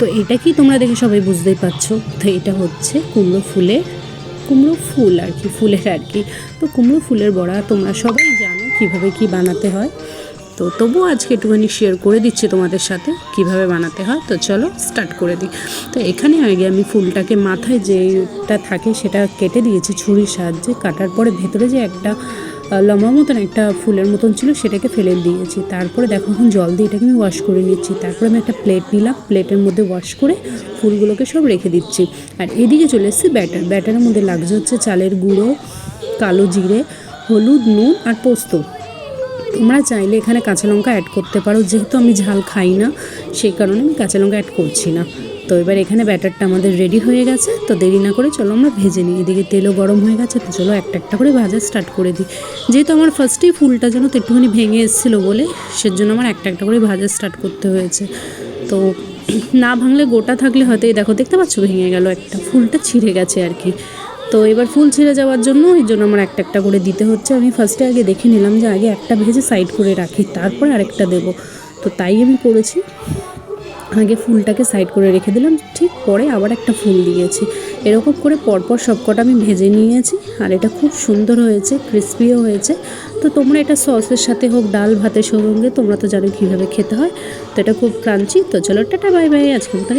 তো এটা কি তোমরা দেখে সবাই বুঝতেই পারছো, তো এটা হচ্ছে কুমড়ো ফুল আর কি, ফুলের আর কি। তো কুমড়ো ফুলের বড়া তোমরা সবাই জানো কীভাবে কি বানাতে হয়, তো তবুও আজকে একটুখানি শেয়ার করে দিচ্ছি তোমাদের সাথে কিভাবে বানাতে হয়। তো চলো স্টার্ট করে দিই। তো এখানে আগে আমি ফুলটাকে মাথায় যেটা থাকে সেটা কেটে দিয়েছি ছুরির সাহায্যে। কাটার পরে ভেতরে যে একটা লম্বা মতন একটা ফুলের মতন ছিল সেটাকে ফেলে দিয়েছি। তারপরে দেখো এখন জল দিয়ে এটাকে আমি ওয়াশ করে নিচ্ছি। তারপরে আমি একটা প্লেট নিলাম, প্লেটের মধ্যে ওয়াশ করে ফুলগুলোকে সব রেখে দিচ্ছি। আর এদিকে চলে এসেছি ব্যাটারের মধ্যে লাগছে হচ্ছে চালের গুঁড়ো, কালো জিরে, হলুদ, নুন আর পোস্ত। তোমরা চাইলে এখানে কাঁচা লঙ্কা অ্যাড করতে পারো, যেহেতু আমি ঝাল খাই না সেই কারণে আমি কাঁচা লঙ্কা অ্যাড করছি না। তো এবার এখানে ব্যাটারটা আমাদের রেডি হয়ে গেছে। তো দেরি না করে চলো আমরা ভেজে নিই। এদিকে তেলও গরম হয়ে গেছে, তো চলো একটা একটা করে ভাজা স্টার্ট করে দিই। যেহেতু আমার ফার্স্টেই ফুলটা যেন তো একটুখানি ভেঙে এসেছিলো বলে সেজন্য আমার একটা একটা করে ভাজা স্টার্ট করতে হয়েছে। তো না ভাঙলে গোটা থাকলে হয়তো এই দেখো দেখতে পাচ্ছ ভেঙে গেল, একটা ফুলটা ছিঁড়ে গেছে আর কি। তো এবার ফুল ছিঁড়ে যাওয়ার জন্য এই জন্য আমার একটা একটা করে দিতে হচ্ছে। আমি ফার্স্টে আগে দেখে নিলাম যে আগে একটা ভেজে সাইড করে রাখি, তারপরে আরেকটা দেবো। তো তাই আমি করেছি, আগে ফুলটাকে সাইড করে রেখে দিলাম, ঠিক পরে আবার একটা ফুল দিয়েছি। এরকম করে পরপর সবকটা আমি ভেজে নিয়েছি। আর এটা খুব সুন্দর হয়েছে, ক্রিস্পিও হয়েছে। তো তোমরা এটা সসের সাথে হোক, ডাল ভাতের সঙ্গে, তোমরা তো জানো কীভাবে খেতে হয়। তো এটা খুব ক্রাঞ্চি। তো চলো টাটা বাই বাই, আজকে মতো